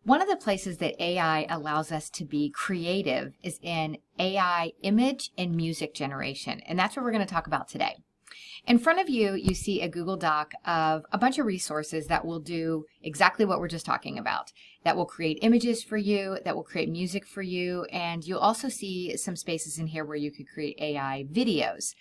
One of the places that AI allows us to be creative is in AI image and music generation, and that's what we're going to talk about today. In front of you, you see a Google Doc of a bunch of resources that will do exactly what we're just talking about, that will create images for you, that will create music for you, and you'll also see some spaces in here where you could create AI videos.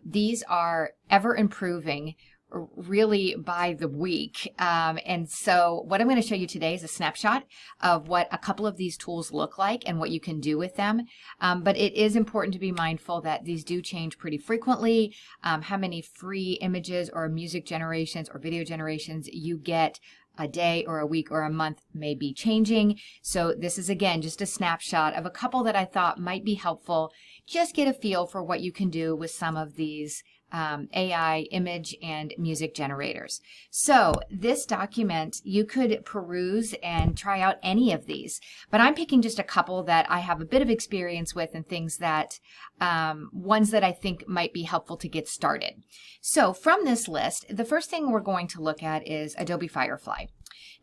These are ever improving, really by the week. And so what I'm going to show you today is a snapshot of what a couple of these tools look like and what you can do with them. But it is important to be mindful that these do change pretty frequently. How many free images or music generations or video generations you get a day or a week or a month may be changing. So this is, again, just a snapshot of a couple that I thought might be helpful. Just get a feel for what you can do with some of these AI image and music generators. So this document, you could peruse and try out any of these, but I'm picking just a couple that I have a bit of experience with and things that, ones that I think might be helpful to get started. So from this list, the first thing we're going to look at is Adobe Firefly.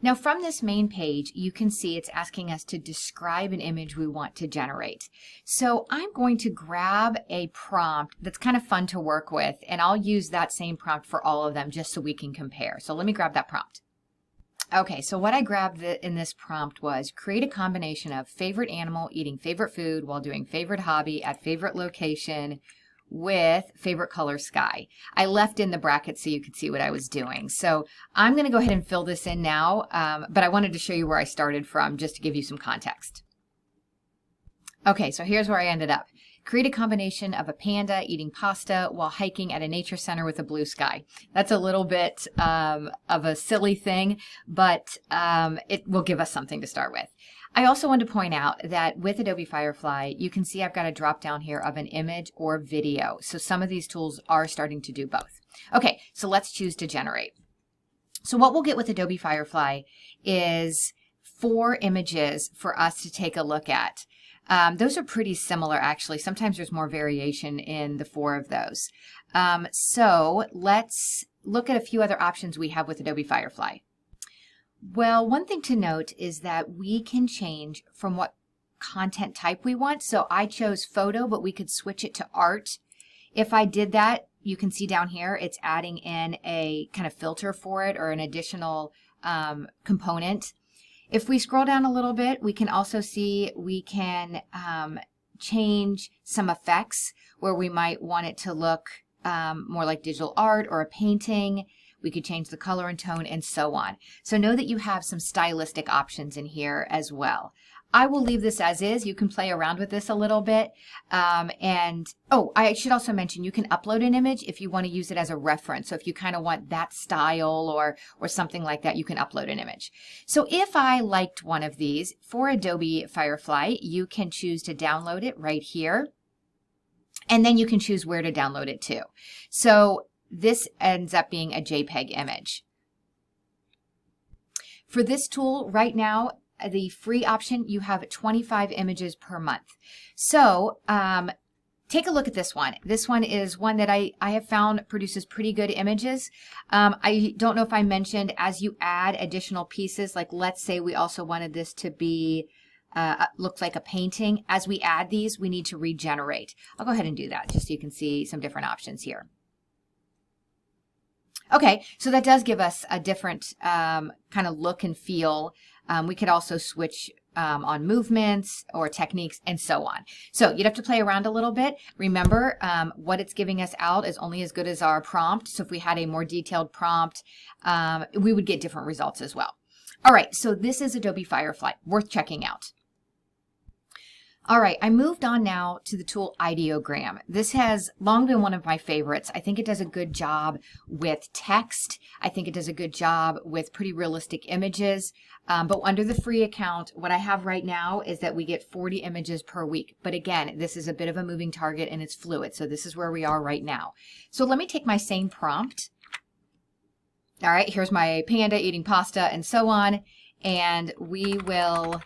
Now from this main page, you can see it's asking us to describe an image we want to generate. So I'm going to grab a prompt that's kind of fun to work with, and I'll use that same prompt for all of them just so we can compare. So let me grab that prompt. Okay, so what I grabbed in this prompt was create a combination of favorite animal eating favorite food while doing favorite hobby at favorite location with favorite color sky. I left in the brackets so you could see what I was doing. So I'm going to go ahead and fill this in now, but I wanted to show you where I started from just to give you some context. Okay, so here's where I ended up. Create a combination of a panda eating pasta while hiking at a nature center with a blue sky. That's a little bit of a silly thing, but it will give us something to start with. I also want to point out that with Adobe Firefly, you can see I've got a drop down here of an image or video. So some of these tools are starting to do both. Okay, so let's choose to generate. So what we'll get with Adobe Firefly is 4 images for us to take a look at. Those are pretty similar, actually. Sometimes there's more variation in the 4 of those. So let's look at a few other options we have with Adobe Firefly. Well, one thing to note is that we can change from what content type we want. So I chose photo, but we could switch it to art. If I did that, you can see down here, it's adding in a kind of filter for it or an additional component. If we scroll down a little bit, we can also see we can change some effects where we might want it to look more like digital art or a painting. We could change the color and tone and so on. So know that you have some stylistic options in here as well. I will leave this as is. You can play around with this a little bit. I should also mention you can upload an image if you want to use it as a reference. So if you kind of want that style or something like that, you can upload an image. So if I liked one of these for Adobe Firefly, you can choose to download it right here. And then you can choose where to download it to. So this ends up being a JPEG image. For this tool right now, the free option, you have 25 images per month. So take a look at this one. This one is one that I have found produces pretty good images. I don't know if I mentioned, as you add additional pieces, like let's say we also wanted this to be looks like a painting. As we add these, we need to regenerate. I'll go ahead and do that just so you can see some different options here. Okay, so that does give us a different kind of look and feel. We could also switch on movements or techniques and so on. So you'd have to play around a little bit. Remember, what it's giving us out is only as good as our prompt. So if we had a more detailed prompt, we would get different results as well. All right, so this is Adobe Firefly, worth checking out. All right, I moved on now to the tool Ideogram. This has long been one of my favorites. I think it does a good job with text. I think it does a good job with pretty realistic images. But under the free account, what I have right now is that we get 40 images per week. But again, this is a bit of a moving target and it's fluid. So this is where we are right now. So let me take my same prompt. All right, here's my panda eating pasta and so on. And we will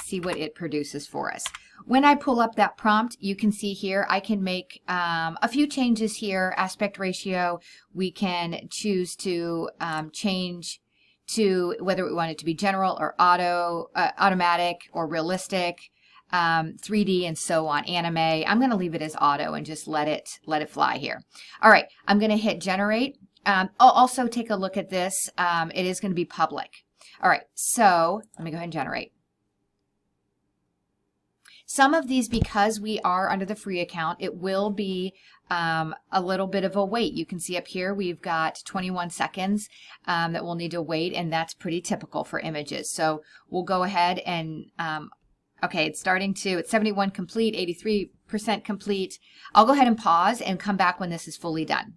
see what it produces for us. When I pull up that prompt, you can see here I can make a few changes here. Aspect ratio, we can choose to change to whether we want it to be general or automatic or realistic, 3D and so on, anime. I'm going to leave it as auto and just let it fly here. All right, I'm going to hit generate. I'll also take a look at this. It is going to be public. All right, so let me go ahead and generate. Some of these, because we are under the free account, it will be a little bit of a wait. You can see up here we've got 21 seconds that we'll need to wait, and that's pretty typical for images. So we'll go ahead and, okay, it's 71 complete, 83% complete. I'll go ahead and pause and come back when this is fully done.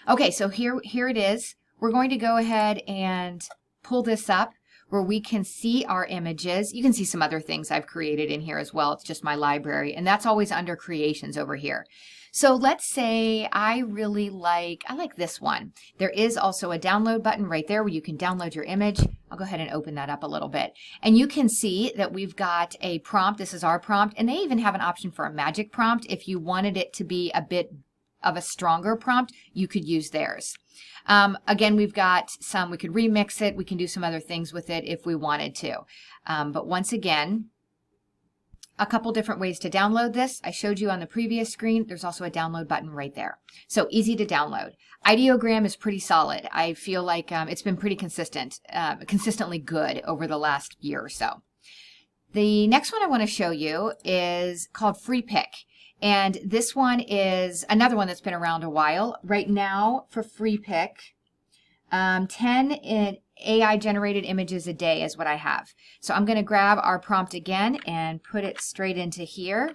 Okay, so here it is. We're going to go ahead and pull this up where we can see our images. You can see some other things I've created in here as well. It's just my library, and that's always under creations over here. So let's say I like this one. There is also a download button right there where you can download your image. I'll go ahead and open that up a little bit. And you can see that we've got a prompt. This is our prompt, and they even have an option for a magic prompt. If you wanted it to be a bit of a stronger prompt, you could use theirs. Again, we've got some, we could remix it. We can do some other things with it if we wanted to. But once again, a couple different ways to download this. I showed you on the previous screen. There's also a download button right there. So easy to download. Ideogram is pretty solid. I feel like it's been pretty consistently good over the last year or so. The next one I want to show you is called FreePik. And this one is another one that's been around a while. Right now for FreePik, 10 AI-generated images a day is what I have. So I'm going to grab our prompt again and put it straight into here.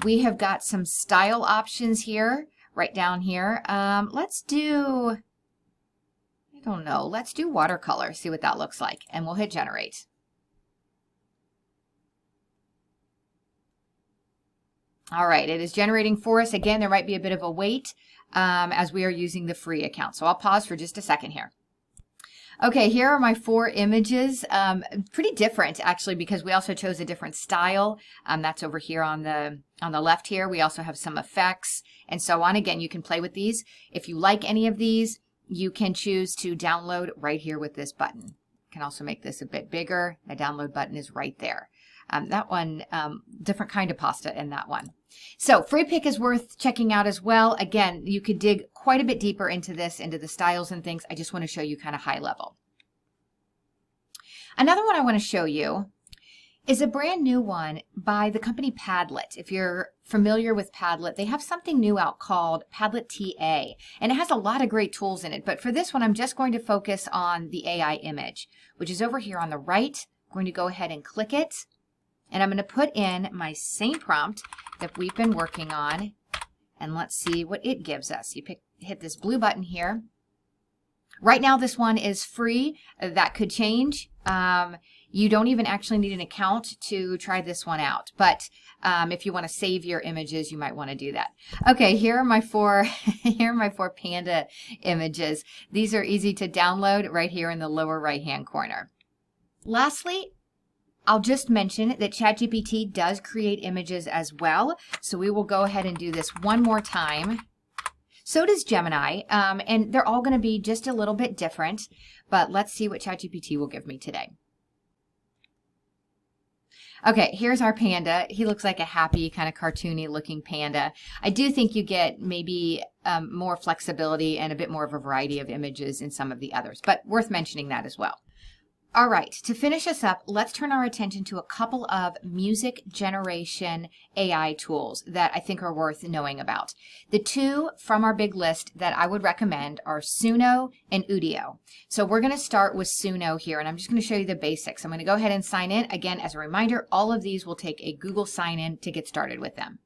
We have got some style options here, right down here. Let's do, I don't know, let's do watercolor, see what that looks like. And we'll hit generate. All right, it is generating for us. Again, there might be a bit of a wait as we are using the free account. So I'll pause for just a second here. Okay, here are my 4 images. Pretty different, actually, because we also chose a different style. That's over here on the left here. We also have some effects and so on. Again, you can play with these. If you like any of these, you can choose to download right here with this button. You can also make this a bit bigger. The download button is right there. That one, different kind of pasta in that one. So FreePik is worth checking out as well. Again, you could dig quite a bit deeper into this, into the styles and things. I just want to show you kind of high level. Another one I want to show you is a brand new one by the company Padlet. If you're familiar with Padlet, they have something new out called PadletTA, and it has a lot of great tools in it. But for this one, I'm just going to focus on the AI image, which is over here on the right. I'm going to go ahead and click it. And I'm going to put in my same prompt that we've been working on, and let's see what it gives us. You hit this blue button here. Right now, this one is free. That could change. You don't even actually need an account to try this one out. But if you want to save your images, you might want to do that. Okay, here are my 4 here are my 4 panda images. These are easy to download right here in the lower right-hand corner. Lastly, I'll just mention that ChatGPT does create images as well. So we will go ahead and do this one more time. So does Gemini, and they're all going to be just a little bit different. But let's see what ChatGPT will give me today. Okay, here's our panda. He looks like a happy, kind of cartoony looking panda. I do think you get maybe more flexibility and a bit more of a variety of images in some of the others, but worth mentioning that as well. All right, to finish us up, let's turn our attention to a couple of music generation AI tools that I think are worth knowing about. The 2 from our big list that I would recommend are Suno and Udio. So we're going to start with Suno here, and I'm just going to show you the basics. I'm going to go ahead and sign in. Again, as a reminder, all of these will take a Google sign-in to get started with them.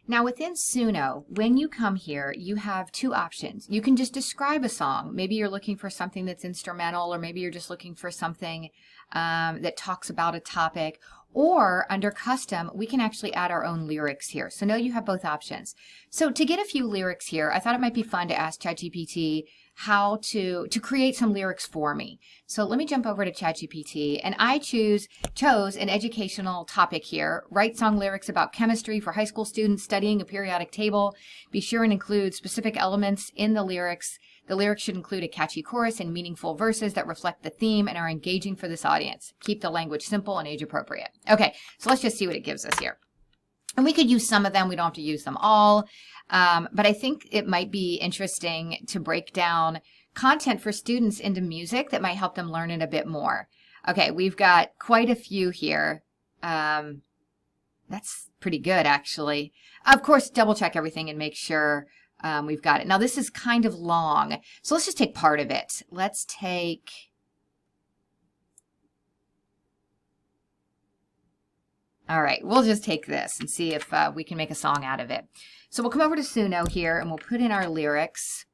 Now within Suno, when you come here, you have 2 options. You can just describe a song. Maybe you're looking for something that's instrumental, or maybe you're just looking for something that talks about a topic. Or under custom, we can actually add our own lyrics here. So now you have both options. So to get a few lyrics here, I thought it might be fun to ask ChatGPT how to create some lyrics for me. So let me jump over to ChatGPT, and I chose an educational topic here. Write song lyrics about chemistry for high school students studying a periodic table. Be sure and include specific elements in the lyrics. The lyrics should include a catchy chorus and meaningful verses that reflect the theme and are engaging for this audience. Keep the language simple and age appropriate. Okay, so let's just see what it gives us here. And we could use some of them. We don't have to use them all. But I think it might be interesting to break down content for students into music that might help them learn it a bit more. Okay, we've got quite a few here. That's pretty good, actually. Of course, double check everything and make sure we've got it. Now, this is kind of long, so let's just take part of it. Let's take... All right, we'll just take this and see if we can make a song out of it. So we'll come over to Suno here and we'll put in our lyrics.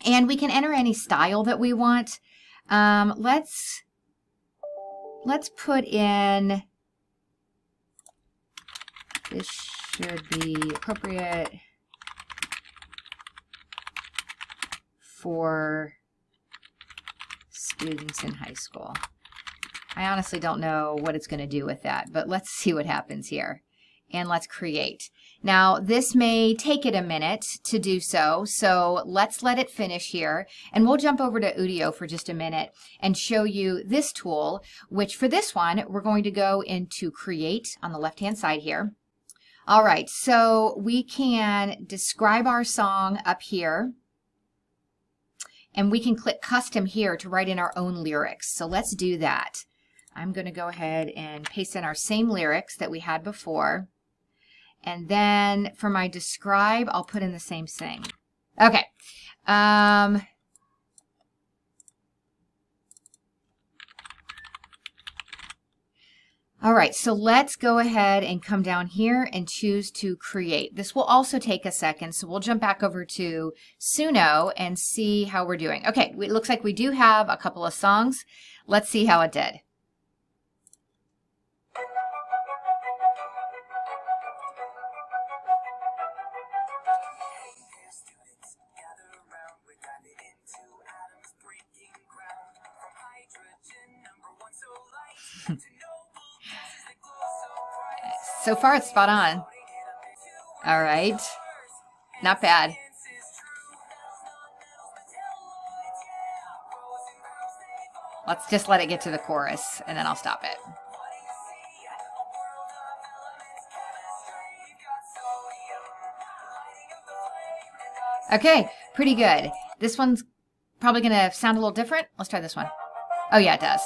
And we can enter any style that we want. Let's put in, this should be appropriate for students in high school. I honestly don't know what it's going to do with that, but let's see what happens here. And let's create. Now, this may take it a minute to do so, so let's let it finish here. And we'll jump over to Udio for just a minute and show you this tool, which for this one, we're going to go into Create on the left-hand side here. All right, so we can describe our song up here. And we can click Custom here to write in our own lyrics. So let's do that. I'm going to go ahead and paste in our same lyrics that we had before. And then for my describe, I'll put in the same thing. Okay. All right, so let's go ahead and come down here and choose to create. This will also take a second, so we'll jump back over to Suno and see how we're doing. Okay, it looks like we do have a couple of songs. Let's see how it did. So far, it's spot on. All right. Not bad. Let's just let it get to the chorus, and then I'll stop it. Okay, pretty good. This one's probably going to sound a little different. Let's try this one. Oh, yeah, it does.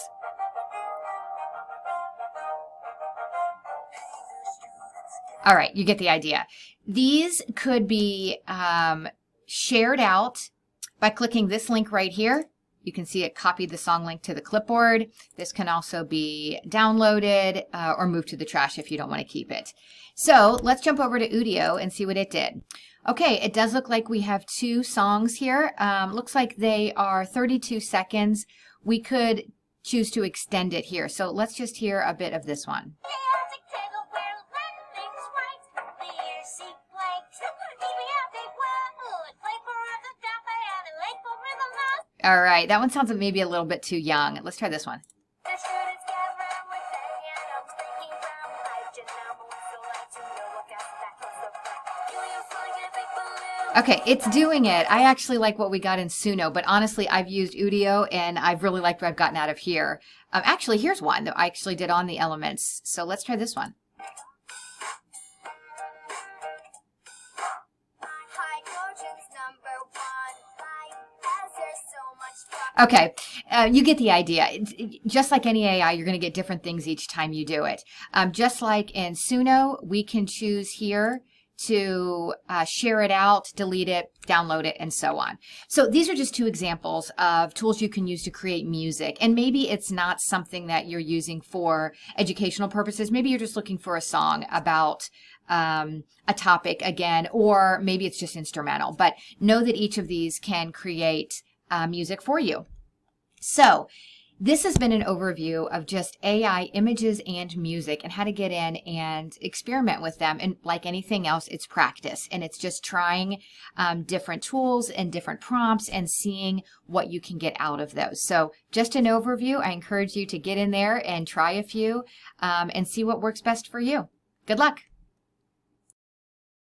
All right, you get the idea. These could be shared out by clicking this link right here. You can see it copied the song link to the clipboard. This can also be downloaded or moved to the trash if you don't want to keep it. So let's jump over to Udio and see what it did. Okay, it does look like we have two songs here. Looks like they are 32 seconds. We could choose to extend it here. So let's just hear a bit of this one. All right, that one sounds maybe a little bit too young. Let's try this one. Okay, it's doing it. I actually like what we got in Suno, but honestly, I've used Udio and I've really liked what I've gotten out of here. Actually, here's one that I actually did on the elements. So let's try this one. Okay, you get the idea. Just like any AI, you're going to get different things each time you do it. Just like in Suno, we can choose here to share it out, delete it, download it, and so on. So these are just two examples of tools you can use to create music. And maybe it's not something that you're using for educational purposes. Maybe you're just looking for a song about a topic again, or maybe it's just instrumental. But know that each of these can create music for you. So this has been an overview of just AI images and music and how to get in and experiment with them. And like anything else, it's practice. And it's just trying different tools and different prompts and seeing what you can get out of those. So just an overview. I encourage you to get in there and try a few and see what works best for you. Good luck.